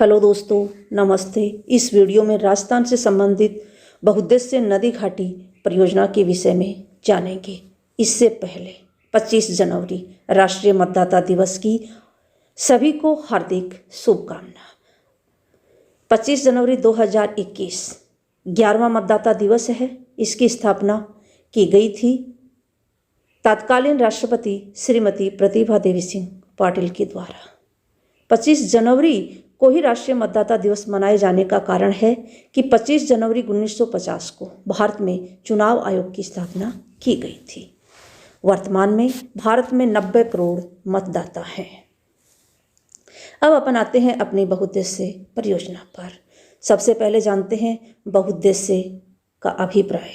Hello दोस्तों, नमस्ते। इस वीडियो में राजस्थान से संबंधित बहुउद्देश्य नदी घाटी परियोजना के विषय में जानेंगे। इससे पहले 25 जनवरी राष्ट्रीय मतदाता दिवस की सभी को हार्दिक शुभकामना। 25 जनवरी 2021 11वां मतदाता दिवस है। इसकी स्थापना की गई थी तत्कालीन राष्ट्रपति श्रीमती प्रतिभा देवी सिंह पाटिल के द्वारा। 25 जनवरी को ही राष्ट्रीय मतदाता दिवस मनाए जाने का कारण है कि 25 जनवरी 1950 को भारत में चुनाव आयोग की स्थापना की गई थी। वर्तमान में भारत में 90 करोड़ मतदाता हैं। अब अपन आते हैं अपनी बहुउद्देश्य परियोजना पर। सबसे पहले जानते हैं बहुउद्देश्य का अभिप्राय।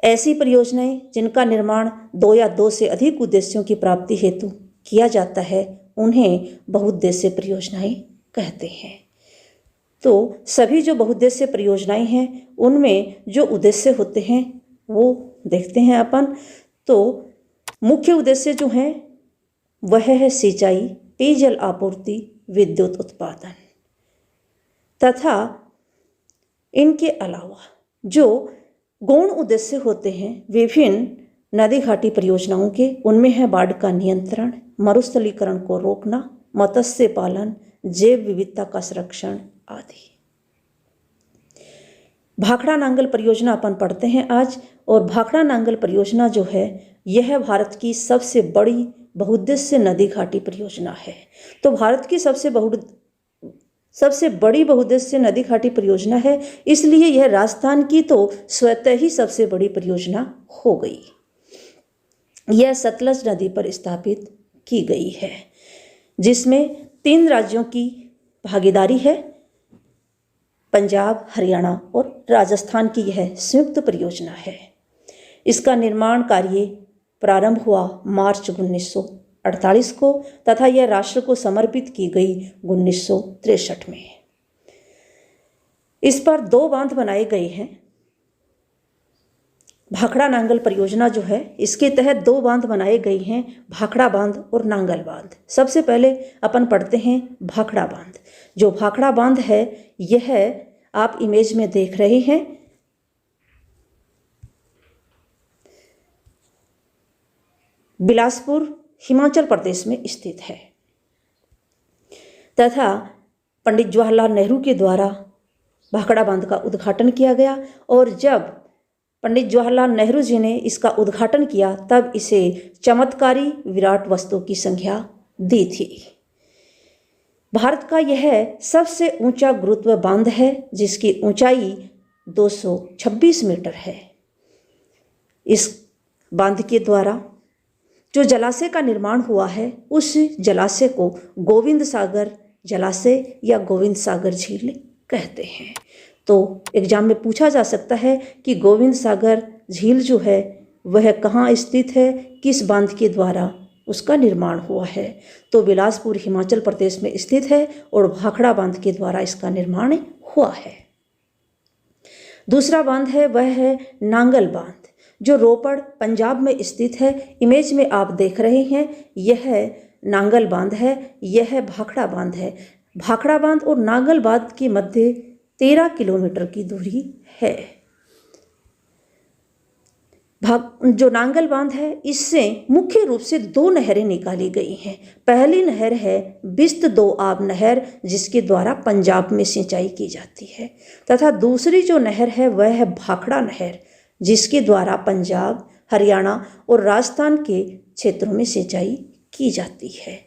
ऐसी परियोजनाएं जिनका निर्माण 2 या 2 से अधिक उद्देश्यों की प्राप्ति हेतु किया जाता है उन्हें बहुउद्देश्य परियोजनाएं कहते हैं। तो सभी जो बहुउद्देश्य परियोजनाएं हैं उनमें जो उद्देश्य होते हैं वो देखते हैं अपन। तो मुख्य उद्देश्य जो हैं वह है सिंचाई, पेयजल आपूर्ति, विद्युत उत्पादन तथा इनके अलावा जो गौण उद्देश्य होते हैं विभिन्न नदी घाटी परियोजनाओं के, उनमें है बाढ़ का नियंत्रण, मरुस्थलीकरण को रोकना, मत्स्य पालन, जैव विविधता का संरक्षण आदि। भाखड़ा नांगल परियोजना अपन पढ़ते हैं आज। और भाखड़ा नांगल परियोजना जो है यह भारत की सबसे बड़ी बहुउद्देश्य नदी घाटी परियोजना है। तो भारत की सबसे बड़ी बहुउद्देश्य नदी घाटी परियोजना है, इसलिए यह राजस्थान की तो स्वतः ही सबसे बड़ी परियोजना हो गई। यह सतलज नदी पर स्थापित की गई है, जिसमें 3 राज्यों की भागीदारी है। पंजाब, हरियाणा और राजस्थान की यह संयुक्त परियोजना है। इसका निर्माण कार्य प्रारंभ हुआ मार्च 1948 को तथा यह राष्ट्र को समर्पित की गई 1963 में। इस पर 2 बांध बनाए गए हैं। भाखड़ा नांगल परियोजना जो है इसके तहत 2 बांध बनाए गए हैं, भाखड़ा बांध और नांगल बांध। सबसे पहले अपन पढ़ते हैं भाखड़ा बांध। जो भाखड़ा बांध है यह आप इमेज में देख रहे हैं। बिलासपुर हिमाचल प्रदेश में स्थित है तथा पंडित जवाहरलाल नेहरू के द्वारा भाखड़ा बांध का उद्घाटन किया गया। और जब पंडित जवाहरलाल नेहरू जी ने इसका उद्घाटन किया तब इसे चमत्कारी विराट वस्तु की संज्ञा दी थी। भारत का यह सबसे ऊंचा गुरुत्व बांध है, जिसकी ऊंचाई 226 मीटर है। इस बांध के द्वारा जो जलाशय का निर्माण हुआ है उस जलाशय को गोविंद सागर जलाशय या गोविंद सागर झील कहते हैं। तो एग्जाम में पूछा जा सकता है कि गोविंद सागर झील जो है वह कहाँ स्थित है, किस बांध के द्वारा उसका निर्माण हुआ है। तो बिलासपुर हिमाचल प्रदेश में स्थित है और भाखड़ा बांध के द्वारा इसका निर्माण हुआ है। दूसरा बांध है वह है नांगल बांध, जो रोपड़ पंजाब में स्थित है। इमेज में आप देख रहे हैं यह नांगल बांध है, यह भाखड़ा बांध है। भाखड़ा बांध और नांगल बांध के मध्य 13 किलोमीटर की दूरी है। जो नांगल बांध है इससे मुख्य रूप से 2 नहरें निकाली गई हैं। पहली नहर है बिस्त दोआब नहर, जिसके द्वारा पंजाब में सिंचाई की जाती है तथा दूसरी जो नहर है वह है भाखड़ा नहर, जिसके द्वारा पंजाब, हरियाणा और राजस्थान के क्षेत्रों में सिंचाई की जाती है।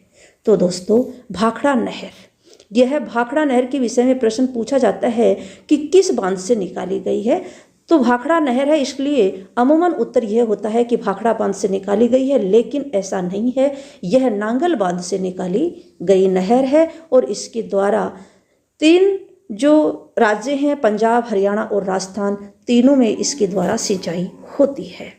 तो दोस्तों भाखड़ा नहर, यह भाखड़ा नहर के विषय में प्रश्न पूछा जाता है कि किस बांध से निकाली गई है। तो भाखड़ा नहर है, इसलिए अमूमन उत्तर यह होता है कि भाखड़ा बांध से निकाली गई है, लेकिन ऐसा नहीं है। यह नांगल बांध से निकाली गई नहर है और इसके द्वारा 3 जो राज्य हैं पंजाब, हरियाणा और राजस्थान, तीनों में इसके द्वारा सिंचाई होती है।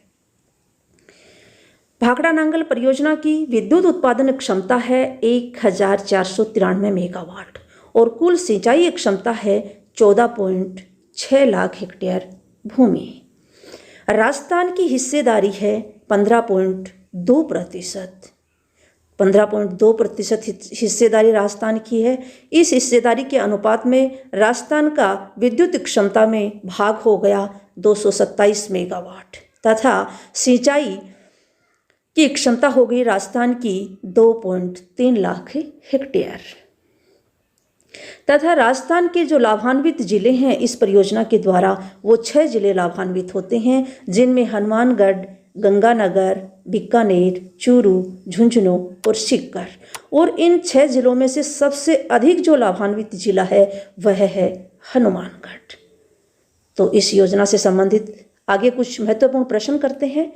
भाखड़ा नांगल परियोजना की विद्युत उत्पादन क्षमता है 1493 मेगावाट और कुल सिंचाई क्षमता है 14.6 लाख हेक्टेयर भूमि। राजस्थान की हिस्सेदारी है 15.2%। 15.2% हिस्सेदारी राजस्थान की है। इस हिस्सेदारी के अनुपात में राजस्थान का विद्युत क्षमता में भाग हो गया 227 मेगावाट तथा सिंचाई की क्षमता हो गई राजस्थान की 2.3 लाख हेक्टेयर तथा राजस्थान के जो लाभान्वित जिले हैं इस परियोजना के द्वारा वो 6 जिले लाभान्वित होते हैं, जिनमें हनुमानगढ़, गंगानगर, बीकानेर, चूरू, झुंझुनू और सीकर। और इन 6 जिलों में से सबसे अधिक जो लाभान्वित जिला है वह है हनुमानगढ़। तो इस योजना से संबंधित आगे कुछ महत्वपूर्ण प्रश्न करते हैं।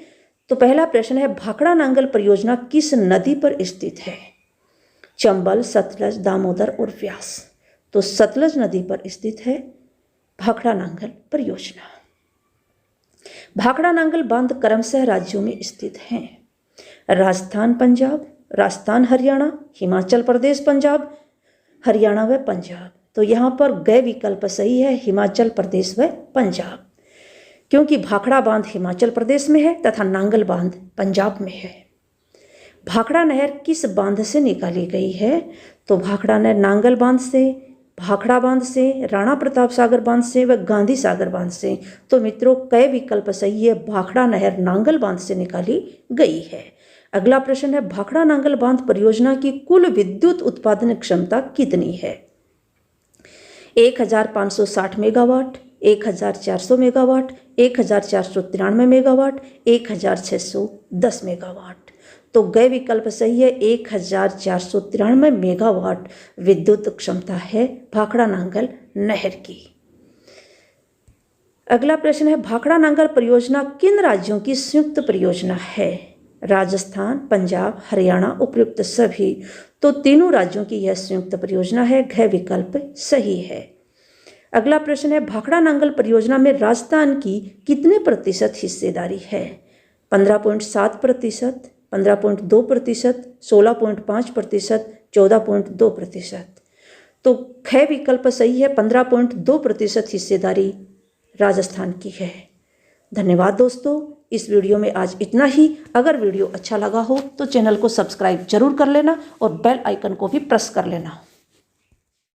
तो पहला प्रश्न है, भाखड़ा नांगल परियोजना किस नदी पर स्थित है? चंबल, सतलज, दामोदर और व्यास। तो सतलज नदी पर स्थित है भाखड़ा नांगल परियोजना। भाखड़ा नांगल बांध क्रमशः राज्यों में स्थित हैं: राजस्थान, पंजाब, राजस्थान, हरियाणा, हिमाचल प्रदेश, पंजाब, हरियाणा व पंजाब। तो यहाँ पर गए विकल्प सही है, हिमाचल प्रदेश व पंजाब, क्योंकि भाखड़ा बांध हिमाचल प्रदेश में है तथा नांगल बांध पंजाब में है। भाखड़ा नहर किस बांध से निकाली गई है? तो भाखड़ा नहर नांगल बांध से, भाखड़ा बांध से, राणा प्रताप सागर बांध से व गांधी सागर बांध से। तो मित्रों कई विकल्प सही है, भाखड़ा नहर नांगल बांध से निकाली गई है। अगला प्रश्न है, भाखड़ा नांगल बांध परियोजना की कुल विद्युत उत्पादन क्षमता कितनी है? 1560 मेगावाट, 1400 मेगावाट, 1493 मेगावाट, 1610 मेगावाट। तो गए विकल्प सही है, 1493 मेगावाट विद्युत क्षमता है भाखड़ा नांगल नहर की। अगला प्रश्न है, भाखड़ा नांगल परियोजना किन राज्यों की संयुक्त परियोजना है? राजस्थान, पंजाब, हरियाणा, उपयुक्त सभी। तो तीनों राज्यों की यह संयुक्त परियोजना है, घ विकल्प सही है। अगला प्रश्न है, भाखड़ा नांगल परियोजना में राजस्थान की कितने प्रतिशत हिस्सेदारी है? 15.7%, 15.2%, 16.5%, 14.2%। तो ख विकल्प सही है, 15.2% हिस्सेदारी राजस्थान की है। धन्यवाद दोस्तों, इस वीडियो में आज इतना ही। अगर वीडियो अच्छा लगा हो तो चैनल को सब्सक्राइब जरूर कर लेना और बेल आइकन को भी प्रेस कर लेना।